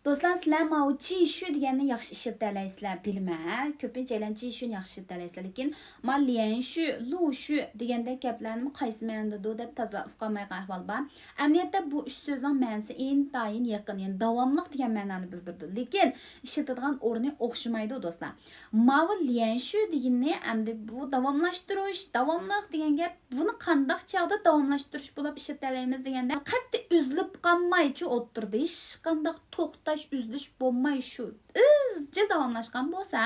Dostlar, sizlar mau jishu deganni yaxshi ishlatalaysizlar, bilmay. Ko'pincha jishuni yaxshi ishlatalaysizlar, lekin ma lianshu, lushu degandek gaplarni qaysi ma'noda deb toza uqolmaydigan ahvol bor. Amaliyotda bu uch so'zning ma'nosi intayin yaqin, ya'ni davomliq degan ma'noni bildirdi. Lekin ishlatadigan o'rni o'xshamaydi do'stlar. Mau lianshu deganni endi bu davomlashtirish, davomliq degan gap, buni qanday chog'da davomlashtirish bo'lib ishlatalaymiz deganda qat'i uzilib qolmaychi o'tirdi. Hech qanday to'xtash, uzilish bo'lmay shu izchil davomlashgan bo'lsa,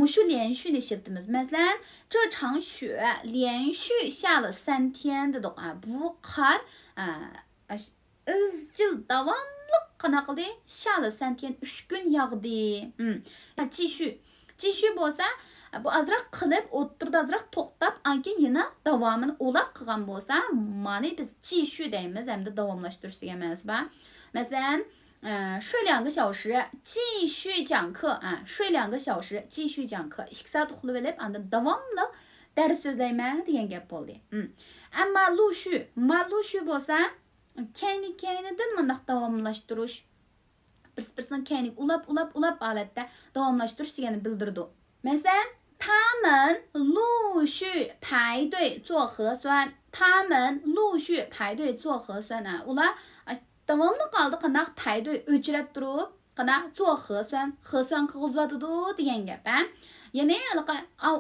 mushu lianshuni ishlatamiz. Masalan, 这场雪连续下了3天 dedik. Bu qor izchil davomli qanaqali 下了3天 3 kun yog'di. Jishu bo'lsa, bu azroq qilib o'tirdi, azroq to'xtab, anki yana davomini ulab qilgan bo'lsa, mana biz jishu deymiz, hamda davomlashtirish degan ma'nosi bor. Masalan, 睡2个小时继续讲课 睡2个小时继续讲课 2 soat uxlab olib, anda davomli dars so'zlayman degan gap bo'ldi. Ammo lushu bo'lsa, kaynidan mundaq davomlashtirish, bir-birini kaynik ulab holatda davomlashtirish deganni bildirdi. Masalan, 他们陆续排队做核酸 ular davomli qoldi qanday paydo o'chirib turib, qanday 做核酸 qilg'izadi degan gap. Ya'ni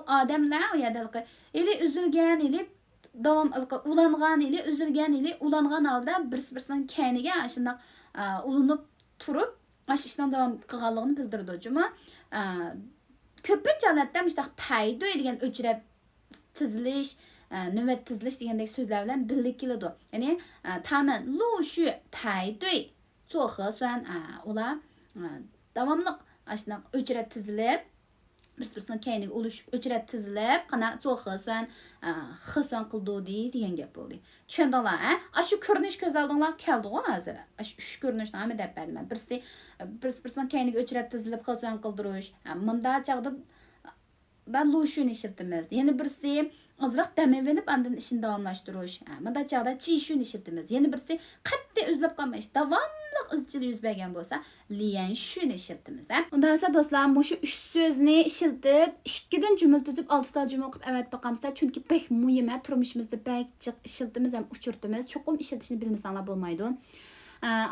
odamlar u yerda ili uzilgan, ili davom ulangan, ili uzilgan, ili ulangan holda bir-birining kayniga shunday ulanib turib, mana ishdan davom qilganligini bildirdi. Juma ko'pincha holatda mushtaq paydo degan o'chirib tizilish, navbat tizilish degandek so'zlar bilan birga keladi. Ya'ni 他们陆续排队做核酸 ular davomli ashunaq o'chirib tizilib, bir-birining kayniga ulashib o'chirib tizilib, qana 做核酸 qildi degan gap bo'ldi. Tushundinglar? Shu ko'rinish ko'z oldinglar keldi-ku hozir. Shu ko'rinishni ham deb berdim. Bir-birining kayniga o'chirib tizilib xizon qildirish. Bunda chaqda da lushuni ishlatamiz. Yana birisi azroq dam olib, andan ishni davomlashtirish. Bunda chaqda jishuni ishlatamiz. Yana birisi qat'iy uzilib qolmay, davomli izchil yuz bergan bo'lsa, lianshuni ishlatamiz. Unda esa do'stlar, shu 3 so'zni ishlatib, 2 dan jumla tuzib, 6 ta jumla qilib avat boqamizda, chunki pek muhim, turmushimizda pek jiq ishlatamiz ham uchirtamiz. Cho'qim ishlatishni bilmasanglar bo'lmaydi.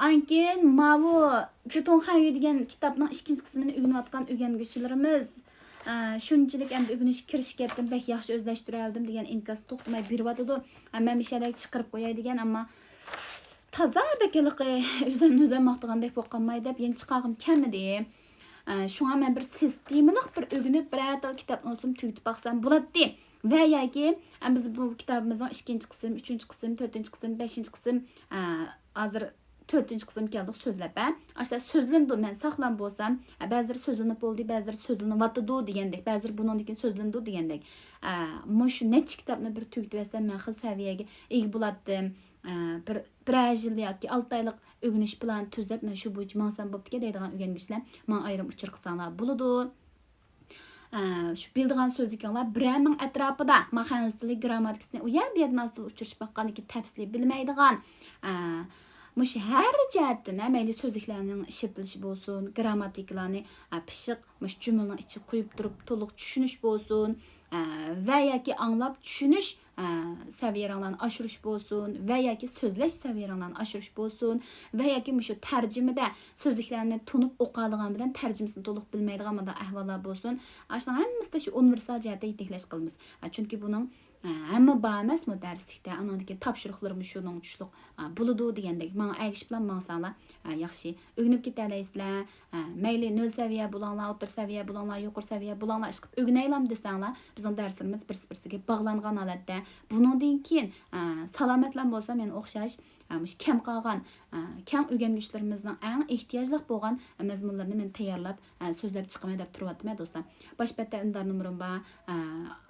Ankin mavu Jiton Hanyu degan kitobning 2-qismini o'rganayotgan o'rganuvchilarimiz shunchalik endi o'rganish kirish ketdim, pek yaxshi o'zlashtirib degan inkos to'xtamay beryotdi. Hamma mishalik chiqarib qo'yay degan, ammo toza bekaliqi o'zim maqtagandek bo'lganmay deb yana chiqarg'im kelmadi. Shunga men bir sistemalik bir o'rganib, bir atal kitobni o'zim tugitib baqsam bo'ladi. Va yoki biz bu kitobimizning 2-qism, 3-qism, 4-qism, 5-qism hozir 4-qism keldik so'zlab. Aslida so'zlandi, men saqlan bo'lsam, ba'zilar so'zlanib bo'ldi, ba'zilar so'zlanib degandek, ba'zilar bundan keyin so'zlandi degandek. Shu necha kitobni bir tugitib olsam, men xil saviyaga ega bo'ladim. Bir yil yoki 6 oylik o'rganish plani tuzib, men shu bo'yicha mansam bo'pti deydigan o'rganuvchilar, men ayrim uchur qilsanglar bo'ladi. Shu bildigan so'zliklar birning atrofida maxsus tili grammatikasini u yer bu yerdan asl uchirish baqqaniki tafsili bilmaydigan mush har jihatdan mayli so'zliklarning ishlatilishi bo'lsin, grammatiklarni pishiq mush jumlaning ichiga qo'yib turib to'liq tushunish bo'lsin va yoki anglab tushunish saviyalarini oshirish bo'lsin va yoki so'zlash saviyalarini oshirish bo'lsin va yoki shu tarjimada so'zliklarni tunib o'qadigan bilan tarjimasini to'liq bilmaydigan manda ahvollar bo'lsin. Ashuna hammasida shu universal jihatda yetaklash qilamiz. Chunki buning hamma bar emas bu darslikda, anandagi topshiriqlarim shuning tushliq bo'ladi degandek. Men aygish bilan maqsadlar yaxshi o'rganib ketalaysizlar. Mayli 0 saviya bo'linglar, o'rta saviya bo'linglar, yuqori saviya bo'linglar, ish qilib o'rganaylam desanglar, bizning darslarimiz bir-biriga bog'langan holatda. Bundan keyin salomatlan bo'lsa, men o'xshash kam qolgan, kam o'rganuvchilarimizning eng ehtiyojli bo'lgan mazmunlarni men tayyorlab so'zlab chiqaman deb turibman do'stlar. Boshpatda undar numerim bor.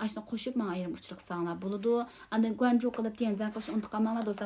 Ashni qo'shib men ayrim uchiriq sanglar bo'ladi. Andan guanju qilib tenzan qilishni unutmanglar do'stlar.